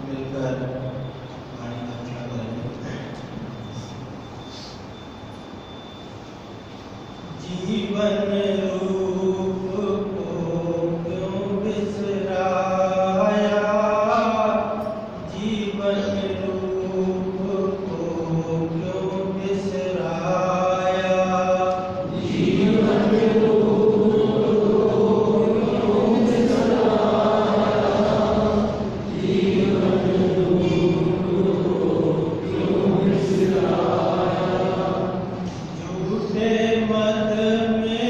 मिलकर वाणी कथा करेंगे। जीवन रूप को क्यों बिसराया, जीवन रूप को क्यों बिसराया, जीवन रूप को क्यों बिसराया, जीवन रूप को क्यों बिसराया। झूठे मत में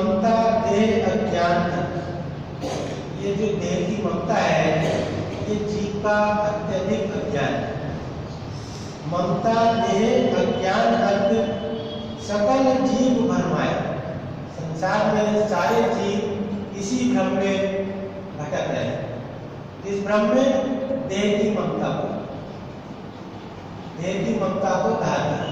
ममता देह अज्ञान, ये जो देह की ममता है ये जीव का अत्यधिक अज्ञान है। ममता देह अज्ञान अर्थ सकल जीव भरमाए। संसार में सारे जीव इसी भ्रम में भटक रहे हैं। इस भ्रम में देह की ममता को धारण कर।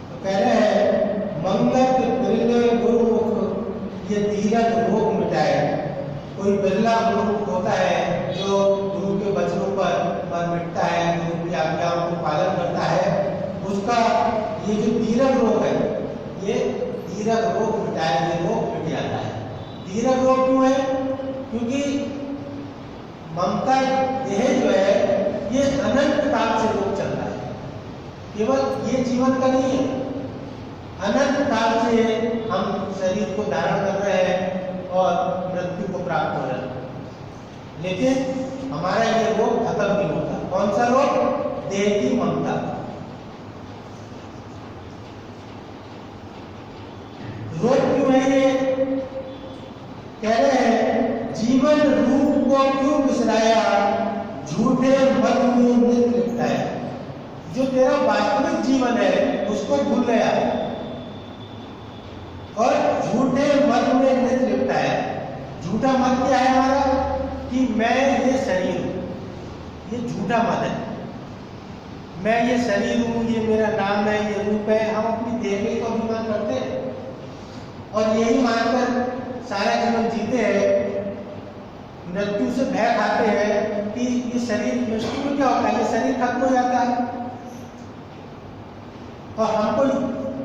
तो कह रहे हैं मंगत बिरले गुरुमुख ये धीरज रोग मिटाए। कोई बिरला गुरुमुख होता है जो गुरु के वचनों पर मिटता है, गुरु की आज्ञाओं को पालन करता है, उसका ये जो धीरज रोग है ये धीरज रोग मिटाए, ये रोग मिट जाता है। धीरज रोग क्यों है? क्योंकि ममता देह जो है ये अनंत काल से रोग चल रहा है, केवल ये जीवन का नहीं है। अनंत काल से हम शरीर को धारण कर रहे हैं और मृत्यु को प्राप्त हो रहे हैं, लेकिन हमारा ये रोग खत्म नहीं होता। कौन सा रोग? देह की ममता। रोग क्यों है ये? कह रहे हैं जीवन रूप को क्यों बिसराया, झूठे मत में नित लिपटाया। जो तेरा वास्तविक जीवन है उसको भूल गया और झूठे मत में नित लिपटाया। झूठा मत क्या है हमारा? कि मैं ये शरीर हूं, ये झूठा मत है। मैं ये शरीर हूं, ये मेरा नाम है, ये रूप है। हम अपनी देह में तो अभिमान करते हैं और यही मानकर सारा जीवन जीते हैं। मृत्यु से भय खाते हैं कि ये शरीर, मृत्यु में क्या होता है, ये शरीर खत्म हो जाता है और हमको,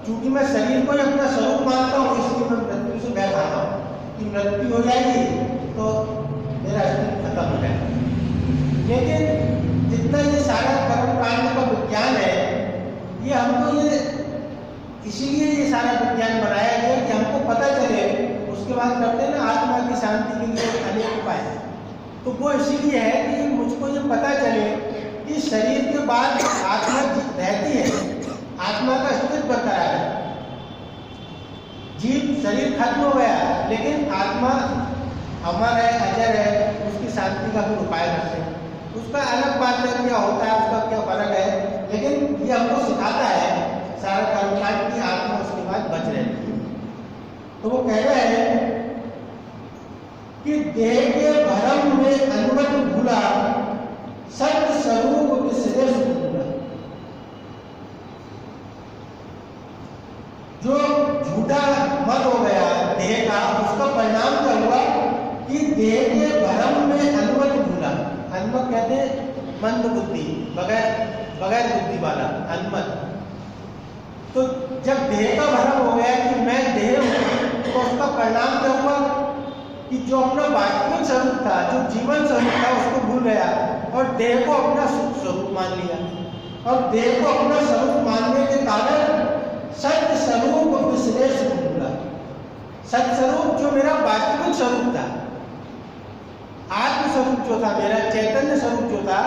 चूंकि मैं शरीर को ही अपना स्वरूप मानता हूँ, इसलिए मैं मृत्यु से भय खाता हूँ कि मृत्यु हो जाएगी तो मेरा अस्तित्व खत्म हो जाएगा। लेकिन जितना ये सारा कर्म कांड का विज्ञान है, ये हमको ये इसीलिए ये सारा विज्ञान बनाया गया कि हमको पता चले। उसके बाद करते हैं ना आत्मा की शांति के लिए अनेक उपाय, तो वो इसीलिए है कि मुझको ये पता चले कि शरीर के बाद आत्मा रहती है, आत्मा का अस्तित्व बरकरार है। जीव शरीर खत्म हो गया लेकिन आत्मा अमर है, अजर है, उसकी शांति का भी उपाय करते हैं। उसका अलग बात है क्या होता है, उसका क्या फर्क है, लेकिन ये हमको सिखाता है सारा कर्मकांड की आत्मा उसके बाद बच रहती है। तो वो कह रहे हैं कि देह के भरम में अनुमत भूला, सत्य स्वरूप विसरे भूला। जो झूठा मत हो गया देह का, उसका परिणाम क्या हुआ कि देह के भरम में अनुमत भूला। अनुमत कहते हैं मंद बुद्धि, बगैर बुद्धि वाला अनुमत। तो जब देह का भ्रम हो गया कि मैं देह हूं, तो उसका परिणाम क्या हुआ कि जो अपना वास्तविक स्वरूप था, जो जीवन स्वरूप था, उसको भूल गया और देह को अपना स्वरूप मान लिया। और देह को अपना स्वरूप मानने के कारण सत्य स्वरूप विश्लेष भूला। सत्य स्वरूप जो मेरा वास्तविक स्वरूप था, आत्म स्वरूप जो था, मेरा चैतन्य स्वरूप जो था,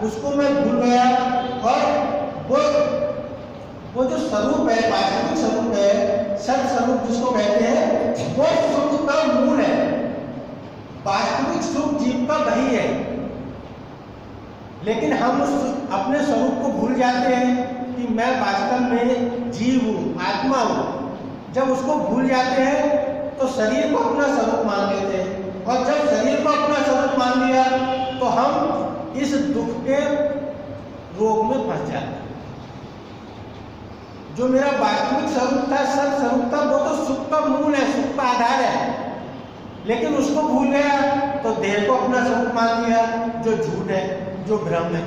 उसको मैं भूल गया। और वो जो स्वरूप है, वास्तविक स्वरूप है, सत स्वरूप जिसको कहते हैं, वो सुख का मूल है। वास्तविक सुख जीव का वही है, लेकिन हम उस अपने स्वरूप को भूल जाते हैं कि मैं वास्तव में जीव हूँ, आत्मा हूँ। जब उसको भूल जाते हैं तो शरीर को अपना स्वरूप मान लेते हैं, और जब शरीर को अपना स्वरूप मान लिया तो हम इस दुख के रोग में फंस जाते हैं। जो मेरा वास्तविक स्वरूप था, सत स्वरूप था, वो तो सुख का मूल है, सुख का आधार है, लेकिन उसको भूल गया तो देह को अपना स्वरूप मान लिया, जो झूठ है, जो भ्रम है।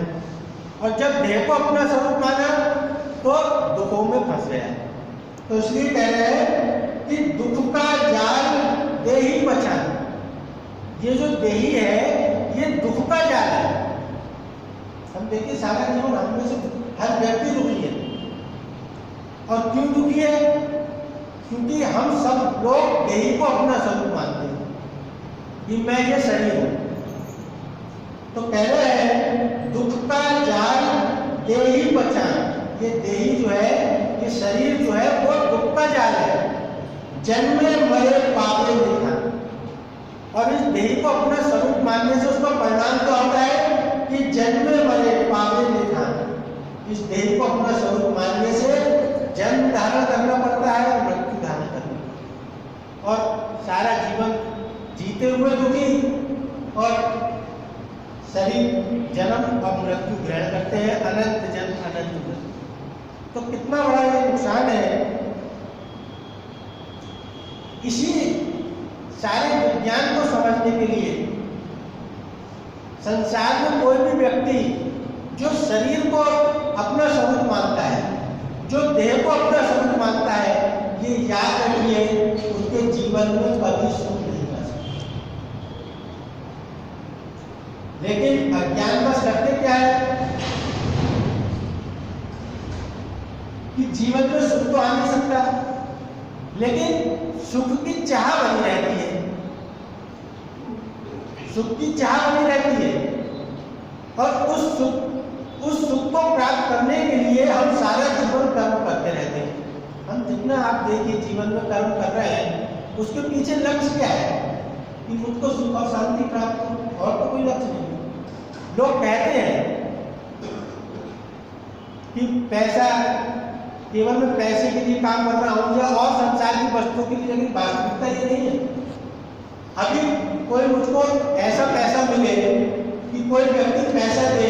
और जब देह को अपना स्वरूप माना तो दुखों में फंस गया। तो इसलिए कह रहे हैं कि दुख का जाल देही पहचान। ये जो देही है ये दुख का जाल है। हम देखिए सारा जीवन हम में से हर व्यक्ति दुखी है। और क्यों दुखी है? क्योंकि हम सब लोग देही को अपना स्वरूप मानते हैं कि मैं ये शरीर हूं। तो कह रहे हैं दुख का जाल देही पहचान। ये देही जो है, ये शरीर जो है, वो दुख का जाल है। जन्मे मरे पावे देखा। और इस देह को अपना स्वरूप मानने से उसका परिणाम क्या होता है कि जन्मे मरे पावे देखा। इस देह को अपना स्वरूप मानने से जन्म धारण करना पड़ता है और मृत्यु धारण करना पड़ता है, और सारा जीवन जीते हुए दुखी और शरीर जन्म और मृत्यु ग्रहण करते हैं, अनंत जन्म अनंत मृत्यु। तो कितना बड़ा ये नुकसान है। इसी सारे विज्ञान को समझने के लिए संसार में कोई भी व्यक्ति जो शरीर को अपना स्वरूप मानता है, जो देह को अपना स्वरूप मानता है, ये याद रखिए उसके जीवन में कभी सुख नहीं कर सकता। लेकिन अज्ञानवश करते क्या है कि जीवन में सुख तो आ नहीं सकता, लेकिन सुख की चाह बनी रहती है, सुख की चाह बनी रहती है। और उस सुख को प्राप्त करने के लिए हम सारा जीवन कर्म करते रहते हैं। हम जितना आप देखिए जीवन में कर्म कर रहे हैं, उसके पीछे लक्ष्य क्या है कि मुझको सुख और शांति प्राप्त हो, और तो कोई लक्ष्य नहीं। लोग कहते हैं कि पैसा, केवल मैं पैसे के लिए काम कर रहा हूँ या और संसार की वस्तुओं के लिए, लेकिन वास्तविकता ये नहीं है। अभी कोई मुझको ऐसा पैसा मिले कि कोई व्यक्ति पैसा दे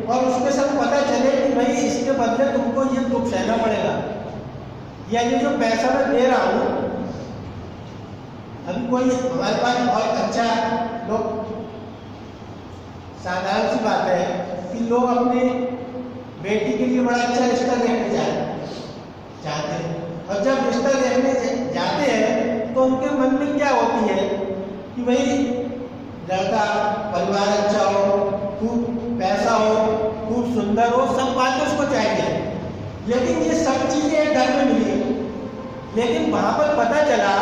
और उसके साथ पता चले कि भाई इसके बदले तुमको ये दुख सहना पड़ेगा, या ये जो पैसा मैं दे रहा हूँ, अभी कोई हमारे पास बहुत अच्छा, लोग साधारण सी बात है कि लोग अपनी बेटी के लिए बड़ा अच्छा रिश्ता देखने चाहते हैं, और जब रिश्ता देखने जाते हैं तो उनके मन में क्या होती है कि भाई लड़का परिवार अच्छा हो, खूब पैसा हो, खूब सुंदर हो, सब बातें उसको चाहिए। लेकिन ये सब चीजें एक घर में मिली, लेकिन वहां पर पता चला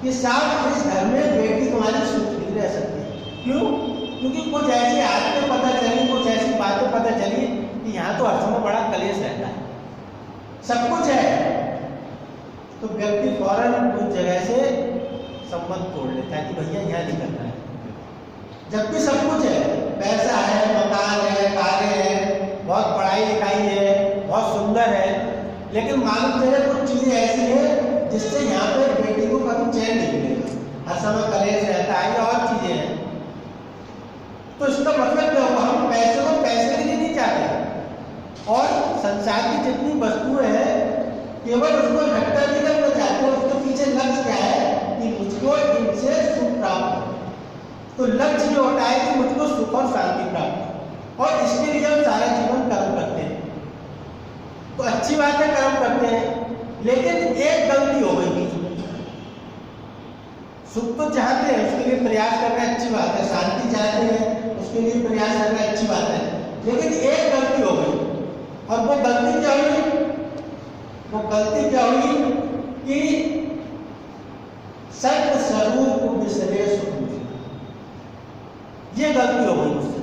कि साहब इस घर में बेटी तुम्हारी सुख नहीं रह सकती। क्यों? क्योंकि कुछ ऐसी आदतें पता चली, कुछ ऐसी बातें पता चली कि यहाँ तो हर समय बड़ा कलेश रहता है, सब कुछ है, तो व्यक्ति फौरन उस जगह से संबंध तोड़ लेता है कि भैया यहाँ नहीं करना है। जबकि सब कुछ है, पैसा है, मकान है, कारें हैं, बहुत पढ़ाई लिखाई है, बहुत सुंदर है, लेकिन मालूम चले कुछ चीजें ऐसी हैं जिससे यहाँ पे बेटी को कभी चैन नहीं मिलेगा, हर समय कलेश रहता है या और चीजें हैं। तो इसका मतलब क्या होगा? हम पैसे को पैसे के लिए नहीं चाहते, और संसार की जितनी वस्तुएं हैं केवल उसको इकट्ठा नहीं करना चाहते, उसके पीछे लक्ष्य क्या है कि मुझको इनसे सुख प्राप्त हो। तो लक्ष्य ये होता है कि मुझको सुख और शांति प्राप्त हो, और इसके लिए हम सारा जीवन कर्म करते हैं। तो अच्छी बात है कर्म करते हैं, लेकिन एक गलती हो गई बीच में। सुख तो चाहते हैं, उसके लिए प्रयास करना अच्छी बात है, शांति चाहते हैं, उसके लिए प्रयास करना अच्छी बात है, लेकिन एक गलती हो गई। और वो गलती क्या हुई? वो गलती क्या हुई कि सत्य स्वरूप को बिसरे सुख। ये गलती हो गई मुझसे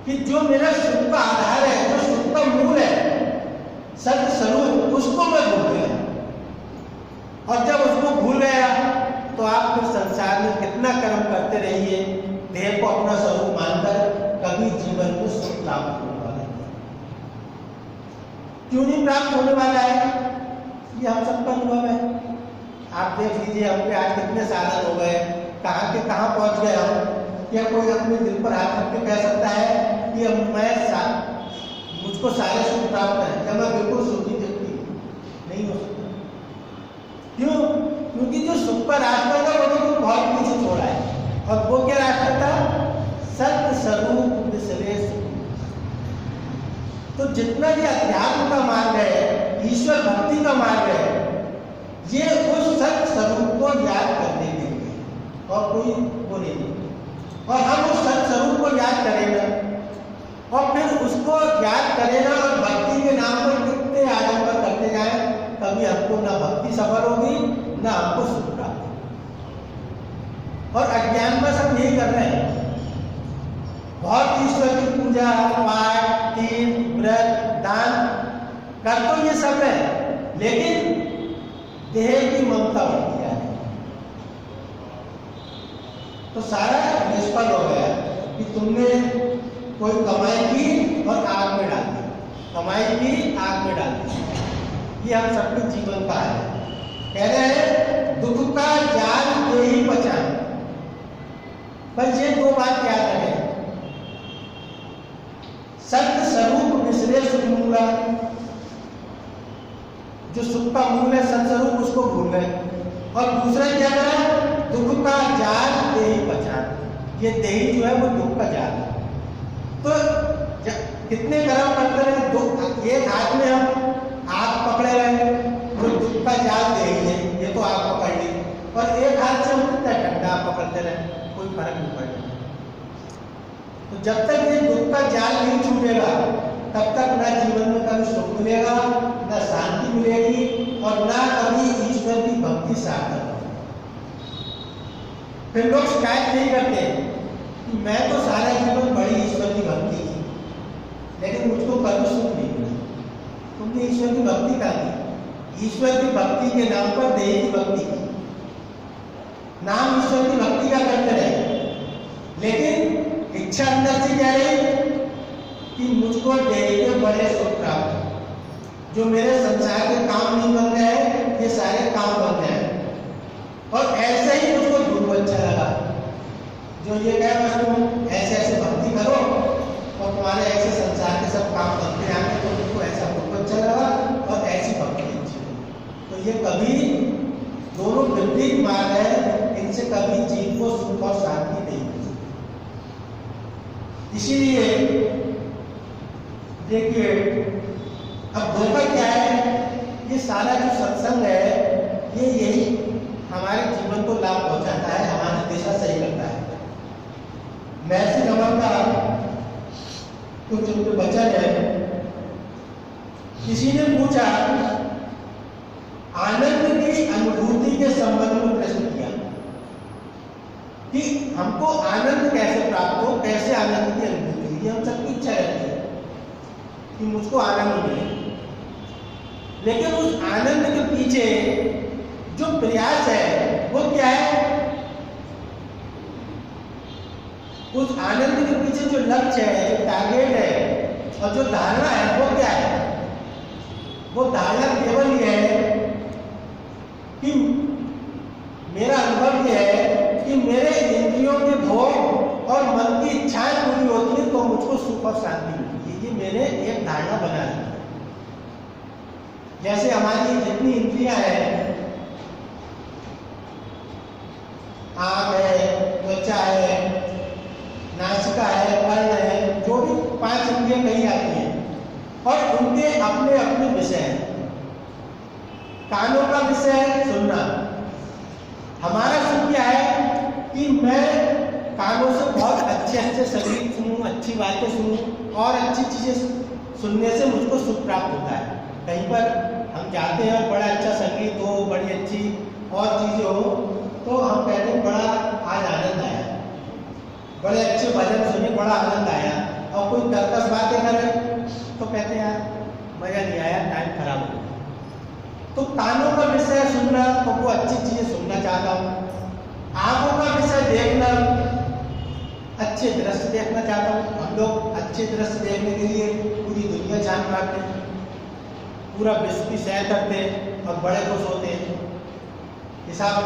कि जो मेरा सुख का आधार है, जो सुख का मूल है, सत्य स्वरूप, उसको मैं भूल गया। और जब उसको भूल गया तो आप फिर संसार में कितना कर्म करते रहिए, देह को अपना स्वरूप मानकर कभी जीवन में सुख प्राप्त होने वाला है। क्यों नहीं प्राप्त होने वाला है? ये हम सबका अनुभव है। आप देख लीजिए, हमके आज कितने साधन हो गए, कहाँ के कहाँ पहुँच गए हम। क्या कोई अपने दिल पर हाथ रख के कह सकता है कि मुझको सारे सुख प्राप्त है? क्या मैं बिल्कुल सुखी व्यक्ति? नहीं हो सकता। क्यों? क्योंकि जो सुख का रास्ता था वो तो बहुत पीछे छोड़ा है, और वो क्या रास्ता था? सत्य स्वरूप बिसरे सुख। तो जितना भी अध्यात्म का मार्ग है, ईश्वर भक्ति का मार्ग है, ये उस सत्य स्वरूप को याद करने के लिए, और कोई वो नहीं। और हम उस सत्य स्वरूप को याद करेंगे, और फिर उसको याद करेगा और भक्ति के नाम पर कितने आडंबर करते जाए, कभी हमको ना भक्ति सफल होगी, ना हमको सुख प्राप्त होगी। और अज्ञान में सब यही कर रहे हैं, बहुत ईश्वर की पूजा, पाठ, तीर्थ, व्रत, दान कर तो ये सब है, लेकिन देह की ममता बढ़ती है। तो सारा निष्फल हो गया कि तुमने कोई कमाई की और आग में डाल दी, कमाई की आग में डाल दी। ये हम सबके जीवन का है। कह रहे हैं दुख का जाल दे ही पहचान। बस ये दो बात याद रखें, सत्य स्वरूप विसरे सुख मूला, जो सुख का मूल है सत्य स्वरूप उसको भूल गए। और दूसरा क्या करें, दुख का जाल दे ही पहचान। ये देही जो है वो दुख का जाल है। तो कितने कर्म करते रहे, दुख एक हाथ में हम आग पकड़े रहे, वो दुख का जाल दे ही है, ये तो आग पकड़ ली, और एक हाथ से हम कितना डंडा पकड़ते रहे, कोई फर्क नहीं पड़ेगा। तो जब तक ये दुख का जाल नहीं छूटेगा तब तक ना जीवन में कभी सुख मिलेगा, ना शांति मिलेगी, और ना कभी ईश्वर की भक्ति सार्थक होगी। फिर लोग शिकायत नहीं करते कि मैं तो सारा जीवन बड़ी ईश्वर की भक्ति की, लेकिन मुझको कभी सुख नहीं मिला। तुमने ईश्वर की भक्ति का की, ईश्वर की भक्ति के नाम पर देह की भक्ति की, नाम ईश्वर की भक्ति का करते रहे, लेकिन इच्छा अंदर से क्या रही कि मुझको देह के बड़े सुख प्राप्त हो, जो मेरे संसार के काम नहीं बन रहे हैं ये सारे काम बन रहे हैं। और ऐसे ही मुझको गुरु अच्छा लगा, जो ये कहे बस तुम ऐसे ऐसे भक्ति करो और तुम्हारे ऐसे संसार के सब काम बनते आएंगे, तो मुझको ऐसा गुरु अच्छा लगा और ऐसी भक्ति अच्छी लगी। तो ये कभी दोनों विपरीत मार्ग है, इनसे कभी जीव को सुख और शांति नहीं मिल सकती। इसीलिए देखिए अब धोखा क्या है, ये सारा जो सत्संग है ये यही हमारे जीवन को लाभ पहुंचाता है, हमारी दिशा सही करता है। महर्षि रमन का कुछ उनके वचन है, किसी ने पूछा आनंद की अनुभूति के संबंध में प्रश्न किया कि हमको आनंद कैसे प्राप्त हो, कैसे आनंद की अनुभूति, ये हम सबकी इच्छा रहती है कि मुझको आनंद मिले। लेकिन उस आनंद के पीछे जो प्रयास है वो क्या है, उस आनंद के पीछे जो लक्ष्य है, जो टारगेट है और जो धारणा है वो क्या है। वो धारणा केवल ये है कि मेरा अनुभव ये है कि मेरे इंद्रियों के भोग और मन की इच्छाएं पूरी होती है तो मुझको सुख और शांति मिलती है। ये मैंने एक धारणा बना ली है। जैसे हमारी जितनी इंद्रियां हैं, आँख है, त्वचा है, नासिका है, कर्ण है, जो भी 5 इंद्रियां कही जाती हैं और उनके अपने अपने विषय हैं। कानों का विषय है सुनना। हमारा सुख क्या है कि मैं कानों से बहुत अच्छे अच्छे संगीत सुनूं, अच्छी बातें सुनूं और अच्छी चीजें सुनने से मुझको सुख प्राप्त होता है। कहीं पर हम जाते हैं और बड़ा अच्छा संगीत हो, बड़ी अच्छी और चीजें हो, तो हम कहते हैं बड़ा आज आनंद आया, बड़े अच्छे भजन सुने, बड़ा आनंद आया। और कोई कर्कश बातें करे तो कहते हैं यार मजा नहीं आया, टाइम खराब हो गया। तो कानों का विषय सुनना, तो वो अच्छी चीजें सुनना चाहता हूँ। आंखों का विषय देखना, अच्छे दृश्य देखना चाहता हूँ। हम लोग अच्छे दृश्य देखने के लिए पूरी दुनिया जान पाते हैं, पूरा विश्व की सैर करते हैं और बड़े खुश होते हैं। हिसाब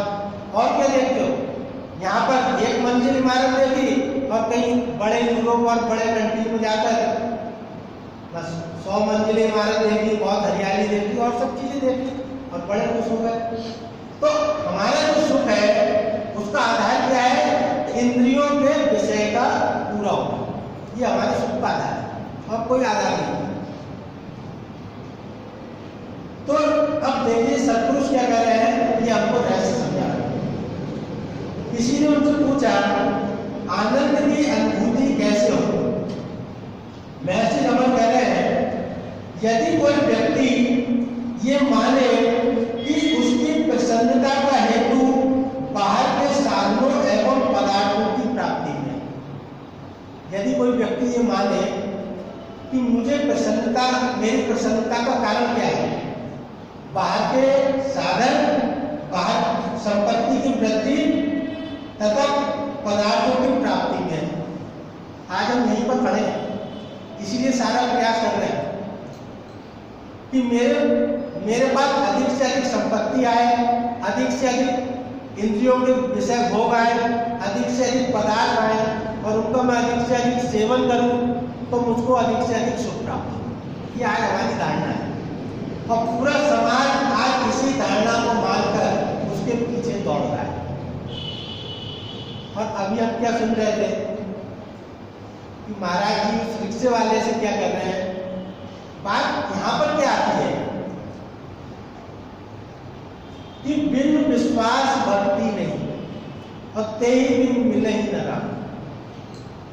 और क्या देखते हो, यहाँ पर एक मंजिल इमारत देखी और कहीं बड़े यूरोप और बड़े कंट्री में जाकर बस 100 मंजिलें इमारत देखी, बहुत हरियाली देखी और सब चीजें देखी और बड़े खुश हो गए। तो हमारा जो सुख है उसका आधार क्या है, इंद्रियों के विषय का पूरा होना। ये हमारे सुख का आधार है और कोई आधार नहीं। तो अब देखिए सत्पुरुष क्या कह रहे हैं, ये हमको रहस्य समझा रहे हैं। किसी ने उनसे पूछा आनंद की अनुभूति कैसे हो। महर्षि रमन कह रहे हैं यदि कोई व्यक्ति ये माने कि उसकी प्रसन्नता का हेतु बाहर के साधनों एवं पदार्थों की प्राप्ति है, यदि कोई व्यक्ति ये माने कि मुझे प्रसन्नता, मेरी प्रसन्नता का कारण क्या है, बाहर के साधन वृद्धि तथा पदार्थों की प्राप्ति में। आज हम यहीं पर खड़े हैं, इसीलिए सारा प्रयास कर रहे हैं कि मेरे पास अधिक से अधिक संपत्ति आए, अधिक से अधिक इंद्रियों के विषय भोग आए, अधिक से अधिक पदार्थ आए और उनका मैं अधिक से अधिक सेवन करूं तो मुझको अधिक से अधिक सुख प्राप्त हो। ये आज हमारी धारणा है और पूरा समाज आज इसी धारणा को मानकर उसके पीछे दौड़ रहा है। और अभी हम क्या सुन रहे थे कि महाराज जी उस रिक्शे वाले से क्या कर रहे हैं। बात यहां पर क्या आती है कि बिन विश्वास भक्ति नहीं और ते ही बिन मिले ही न राम।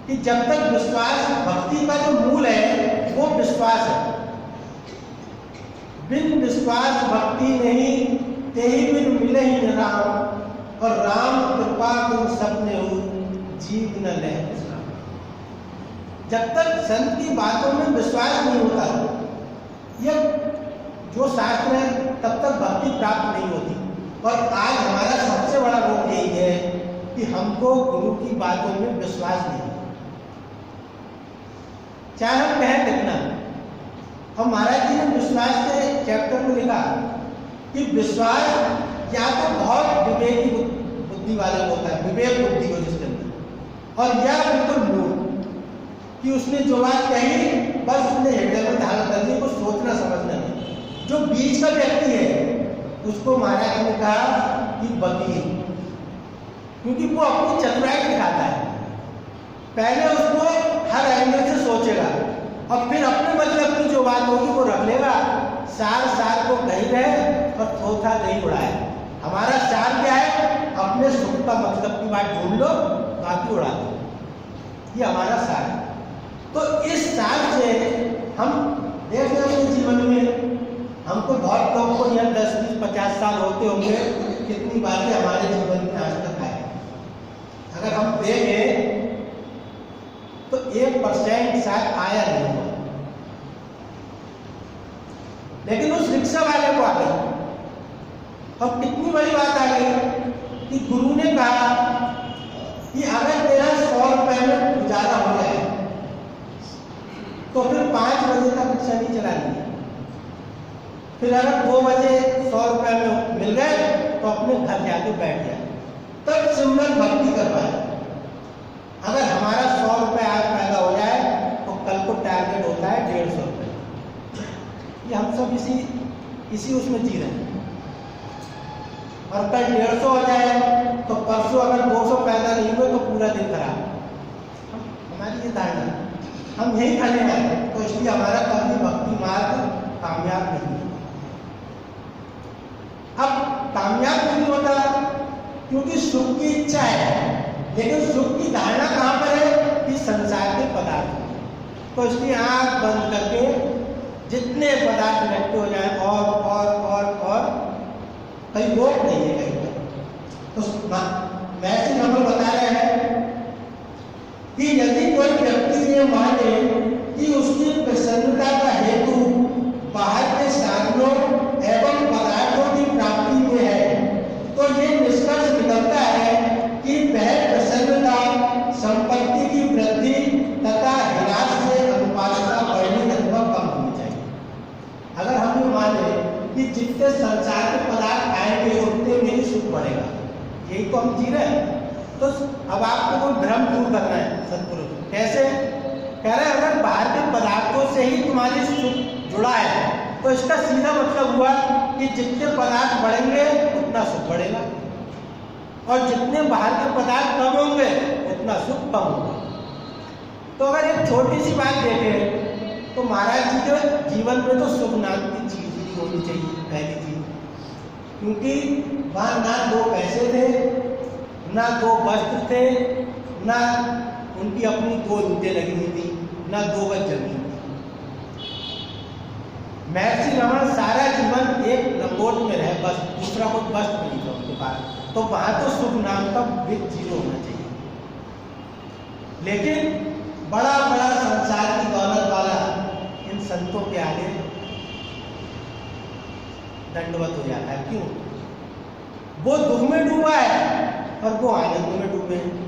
कि जब तक विश्वास, भक्ति का जो मूल है वो विश्वास है। बिन विश्वास भक्ति नहीं ते ही बिन मिले ही न राम और राम कृपा बिन सपने हो जीव न ले। जब तक संत की बातों में विश्वास नहीं होता, यह जो शास्त्र है, तब तक भक्ति प्राप्त नहीं होती। और आज हमारा सबसे बड़ा रोग यही है कि हमको गुरु की बातों में विश्वास नहीं, चाहे हम कहें कितना। और महाराज जी ने विश्वास के चैप्टर में लिखा कि विश्वास या तो बहुत विवेकी बुद्धि वाले होता है, विवेक बुद्धि हो जिसके अंदर, और या बिल्कुल मूर्ख कि उसने जो बात कही बस उसने हृदय में धारण कर ली, कुछ सोचना समझना नहीं। जो बीच का व्यक्ति है उसको महाराज जी ने कहा कि वकील, क्योंकि वो अपनी चतुराई दिखाता है। पहले उसको हर एंगल से सोचेगा और फिर अपने मतलब की जो बात होगी वो रख लेगा। सार को कही रहे और थोथा नहीं उड़ाए। हमारा सार क्या है, अपने सुख का मतलब की बात ढूंढ लो, बाकी उड़ा दो, ये हमारा सार है। तो इस साल से हम देख रहे हैं जीवन में हमको बहुत लोगों को यह 10, 20, 50 साल होते होंगे, कितनी बातें हमारे जीवन में आज तक आए। अगर हम देखें तो 1% शायद आया नहीं हुआ, लेकिन उस रिक्शा वाले को आ गई। और कितनी बड़ी बात आ गई कि गुरु ने कहा कि अगर तेरा 100 रुपए में गुजारा हो जाए तो फिर 5 बजे तक रिक्शा नहीं चलानी है। फिर अगर 2 बजे 100 रुपए में मिल गए तो अपने घर जाके बैठ जाए, तब सिमरन भक्ति कर पाए। अगर हमारा 100 रुपए आज पैदा हो जाए तो कल को टारगेट होता है 150 रुपए। ये हम सब इसी उसमें जी रहे हैं। और कल 150 हो जाए तो परसों अगर 200 पैदा नहीं हुए तो पूरा दिन खराब। हमारी ये धारणा, हम यही खड़े हैं, तो इसलिए हमारा कभी भक्ति मार्ग कामयाब नहीं। अब कामयाब नहीं होता क्योंकि सुख की इच्छा है, लेकिन सुख की धारणा कहां पर है कि संसार के पदार्थ। तो इसलिए आंख बंद करके जितने पदार्थ इकट्ठे हो जाए और कहीं रोक नहीं है कहीं पर। तो मैसेज हम बता रहे हैं कि यदि कोई व्यक्ति ये माने कि उसकी प्रसन्नता का हेतु बाहर के साधनों एवं पदार्थों की प्राप्ति में है, तो ये निष्कर्ष निकलता है कि वह प्रसन्नता संपत्ति की वृद्धि तथा ह्रास से अनुपालता बढ़नी अथवा कम होनी चाहिए। अगर हम ये माने कि जितने संसार के पदार्थ आएंगे उतने में ही सुख बढ़ेगा, यही तो हम जी रहे हैं। तो अब आपको कोई भ्रम दूर करना है सदगुरु। कैसे? कह रहे अगर बाहर के पदार्थों से ही तुम्हारी सुख जुड़ा है तो इसका सीधा मतलब हुआ कि जितने पदार्थ बढ़ेंगे उतना सुख बढ़ेगा, और जितने बाहर के पदार्थ कम होंगे उतना सुख कम होगा। तो अगर एक छोटी सी बात देखें तो महाराज जी के जीवन में तो सुख नाम की चीज ही होनी चाहिए पहली चीज, क्योंकि वहां ना 2 पैसे थे, ना 2 वस्त्र थे, ना उनकी अपनी 2 ईंटें लगी हुई थी, ना 2 गज जमीन थी। महर्षि रमन सारा जीवन एक लंगोट में रहे, बस दूसरा कोई वस्त्र नहीं था उनके पास। तो वहां तो सुख नाम का बिग जीरो होना चाहिए। लेकिन बड़ा बड़ा संसार की दौलत वाला इन संतों के आगे दंडवत हो जाता है। क्यों? वो दुख में डूबा है और वो आनंद में डूबे हैं।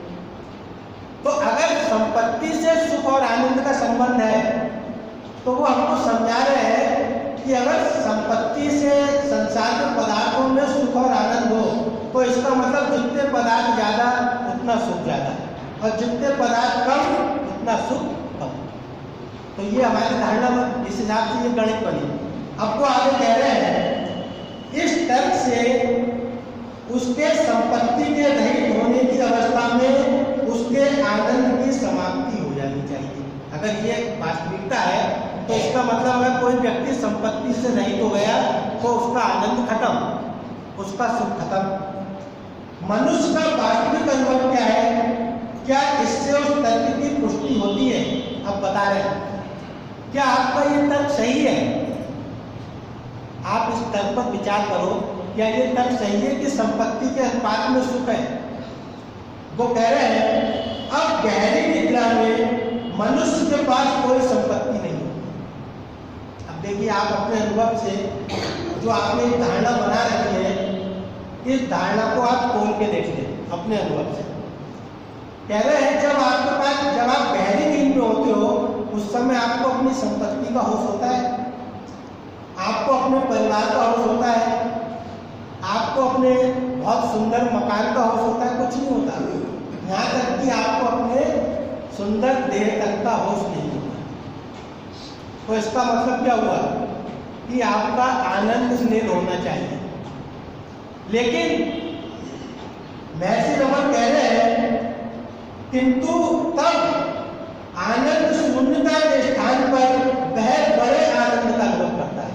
तो अगर संपत्ति से सुख और आनंद का संबंध है तो वो हमको समझा रहे हैं कि अगर संपत्ति से संसार के पदार्थों में सुख और आनंद हो तो इसका मतलब जितने पदार्थ ज़्यादा उतना सुख ज़्यादा, और जितने पदार्थ कम उतना सुख कम। तो ये हमारी धारणा में इस हिसाब से ये गणित बनी। अब वो आगे कह रहे हैं इस तर्क से उसके संपत्ति के रहित होने की अवस्था में उसके आनंद की समाप्ति हो जानी चाहिए। अगर ये वास्तविकता है तो इसका मतलब है कोई व्यक्ति संपत्ति से रहित हो गया तो उसका आनंद खत्म, उसका सुख खत्म। मनुष्य का वास्तविक अनुभव क्या है? क्या इससे उस तर्क की पुष्टि होती है? अब बता रहे हैं क्या आपका ये तर्क सही है? आप इस तर्क पर विचार करो, क्या ये तर्क सही है कि संपत्ति के अनुपात में सुख है? वो कह रहे हैं अब गहरी निद्रा में मनुष्य के पास कोई संपत्ति नहीं होती। अब देखिए आप अपने अनुभव से जो आपने एक धारणा बना रखी है, इस धारणा को आप खोल के देख लें अपने अनुभव से। कह रहे हैं जब आपके पास, जब आप गहरी नींद में होते हो उस समय आपको अपनी संपत्ति का होश होता है, आपको अपने परिवार का होश होता है, आपको अपने बहुत सुंदर मकान का होश होता है? कुछ नहीं होता। यहाँ तक कि आपको अपने सुंदर देह तक का होश नहीं होता। तो इसका मतलब क्या हुआ कि आपका आनंद स्नेह होना चाहिए। लेकिन महर्षि रमन कह रहे हैं किंतु तब आनंद शून्यता के स्थान पर वह बड़े आनंद का अनुभव करता है।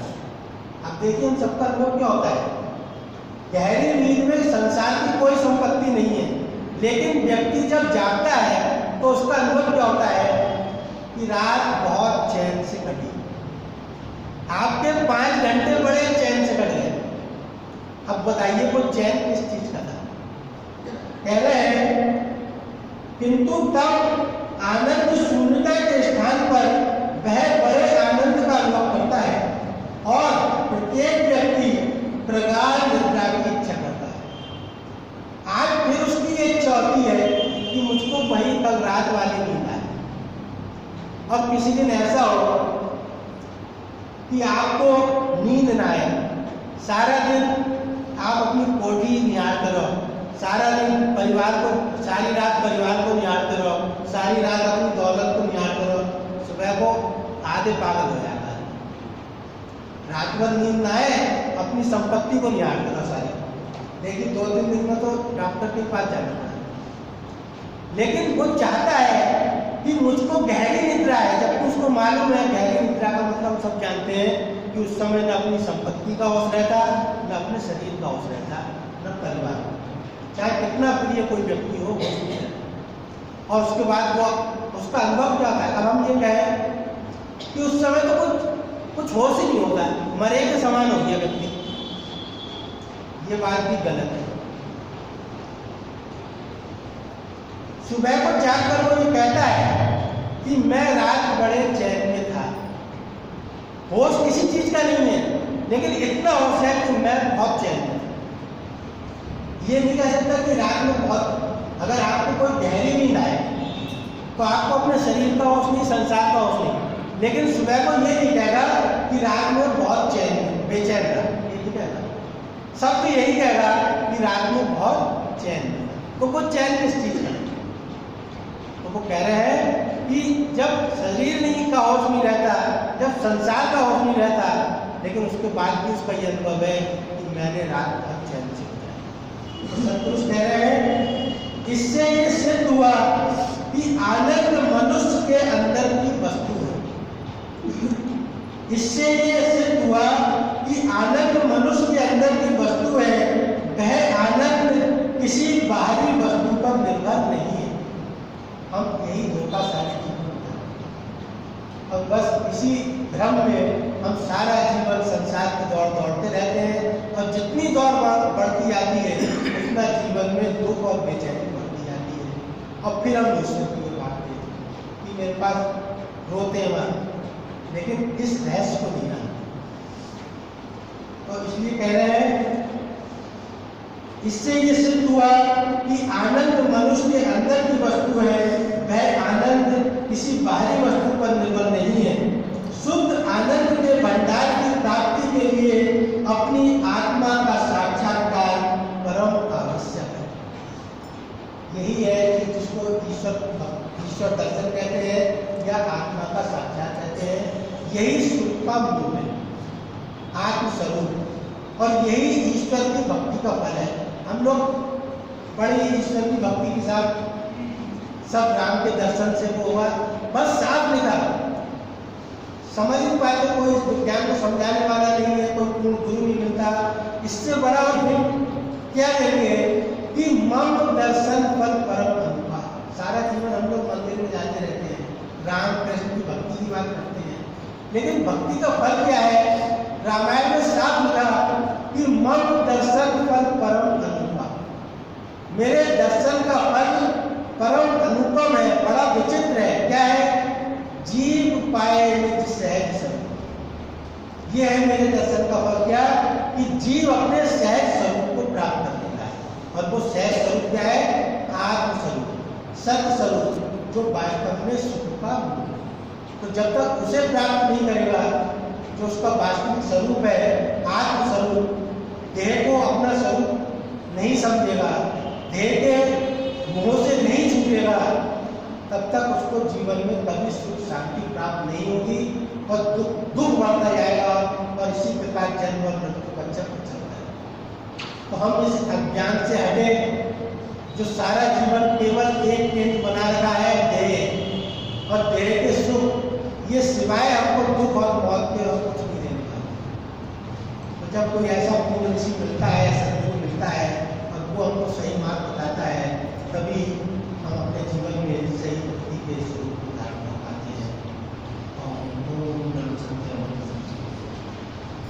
अब देखिए हम सबका अनुभव क्या होता है? गहरी नींद में संसार की कोई संपत्ति नहीं है, लेकिन व्यक्ति जब जागता है तो उसका अनुभव क्या होता है कि रात बहुत चैन से कटी। आपके 5 घंटे बड़े चैन से कट गए। अब बताइए वो चैन किस चीज का था? कह रहे हैं किंतु तब आनंद शून्यता के स्थान पर वह बड़े आनंद का अनुभव करता है और प्रत्येक व्यक्ति प्रगाढ़ निद्रा की इच्छा करता है। आज फिर उसकी ये इच्छा होती है कि मुझको वही कल रात वाली नींद आए। और किसी दिन ऐसा हो कि आपको नींद ना आए, सारा दिन आप अपनी कोठी निहारते रहो, सारा दिन परिवार को, सारी रात परिवार को निहारते रहो, सारी रात अपनी दौलत को निहारते रहो, सुबह को आधे पागल हो जाता है। रात भर नींद ना आए, अपनी संपत्ति को निहारते रहो सारी। लेकिन 2-3 दिन में तो डॉक्टर के पास जाना पड़ा। लेकिन वो चाहता है कि मुझको गहरी निद्रा है, जबकि उसको मालूम है गहरी निद्रा का मतलब हम सब जानते हैं कि उस समय न अपनी संपत्ति का होश रहता, न अपने शरीर का होश रहता, न परिवार, चाहे कितना प्रिय कोई व्यक्ति हो होश नहीं रहता। और उसके बाद वो उसका अनुभव क्या होता है? अब हम ये कहें कि उस समय तो कुछ होश ही नहीं होता, मरे के समान हो गया व्यक्ति। ये बात भी गलत है। सुबह को जागकर वो ये कहता है कि मैं रात बड़े चैन में था। होश किसी चीज का नहीं है, लेकिन इतना होश है कि मैं बहुत चैन में था। ये नहीं कह सकता कि रात में बहुत, अगर आपको कोई गहरी नींद आए तो आपको अपने शरीर का होश नहीं, संसार का होश नहीं, लेकिन सुबह को ये नहीं कहेगा कि रात में बहुत चैन बेचैन था, ये नहीं कहेगा। सब तो यही कहेगा कि रात में बहुत चैन था। तो वो चैन किस चीज का? तो वो कह रहे हैं कि जब शरीर नहीं का होश नहीं रहता, जब संसार का होश नहीं रहता, लेकिन उसके बाद भी उसका यह अनुभव है कि मैंने रात बहुत चैन से गुजारी। तो संतुष्ट कह रहे हैं इससे ये सिद्ध हुआ कि आनंद मनुष्य के अंदर की वस्तु है। इससे ये सिद्ध हुआ कि आनंद मनुष्य के अंदर की वस्तु है, वह आनंद किसी बाहरी वस्तु पर निर्भर नहीं है। हम यही धोखा सारे जीवन में, और बस इसी भ्रम में हम सारा जीवन संसार की दौड़ दौड़ते रहते हैं, और जितनी दौड़ बढ़ती जाती है उतना जीवन में दुख और बेचैनी बढ़ती जाती है। और फिर हम ईश्वर की ओर भागते हैं कि मेरे पास रोते हैं, लेकिन इस रहस्य को नहीं जानते। तो इसलिए कह रहे हैं इससे ये सिद्ध हुआ कि आनंद मनुष्य के अंदर की वस्तु है, वह आनंद किसी बाहरी वस्तु पर निर्भर नहीं है। शुद्ध आनंद के भंडार की प्राप्ति के लिए अपनी आत्मा का साक्षात्कार परम आवश्यक है। यही है कि जिसको ईश्वर दर्शन कहते हैं या आत्मा का साक्षात कहते हैं। यही सुख का मूल है, आत्मस्वरूप, और यही ईश्वर की भक्ति का फल है। हम लोग बड़ी ईश्वर की भक्ति के साथ सब राम के दर्शन से वो हुआ, बस साफ लिखा, समझ नहीं पाते, कोई इस विज्ञान को समझाने वाला नहीं है, कोई पूर्ण गुरु नहीं मिलता। इससे बड़ा और क्या कहेंगे कि मम दर्शन फल परम अनुपा। सारा जीवन हम लोग मंदिर में जाते रहते हैं, राम कृष्ण की भक्ति की बात करते हैं, लेकिन भक्ति का फल क्या है? रामायण में साफ लिखा कि मम दर्शन फल परम अनुपा। मेरे दर्शन का फल परम अनुपम है, बड़ा विचित्र है। क्या है? जीव पाए निज सहज स्वरूप। ये है मेरे दर्शन का फल। क्या? कि जीव अपने सहज स्वरूप को प्राप्त कर लेता है। और वो सहज स्वरूप क्या है? आत्मस्वरूप, सत्य स्वरूप, जो वास्तव में सुख का मूल है। तो जब तक उसे प्राप्त नहीं करेगा, जो उसका वास्तविक स्वरूप है, आत्मस्वरूप, देह को अपना स्वरूप नहीं समझेगा, देह के मोह से नहीं छूटेगा, तब तक उसको जीवन में कभी सुख शांति प्राप्त नहीं होगी और दुख बढ़ता जाएगा और इसी प्रकार जन्म और मृत्यु का चक्र चलता है। तो हम इस अज्ञान से हटे, जो सारा जीवन केवल एक केंद्र बना रखा है देह, और देह के सुख, ये सिवाय हमको दुख और मौत के और कुछ नहीं देने वाला। तो जब कोई ऐसा पूर्ण ऋषि मिलता है, सदगुरु मिलता है और वो हमको सही मार्ग बताता है, तभी हम अपने जीवन में सही भक्ति के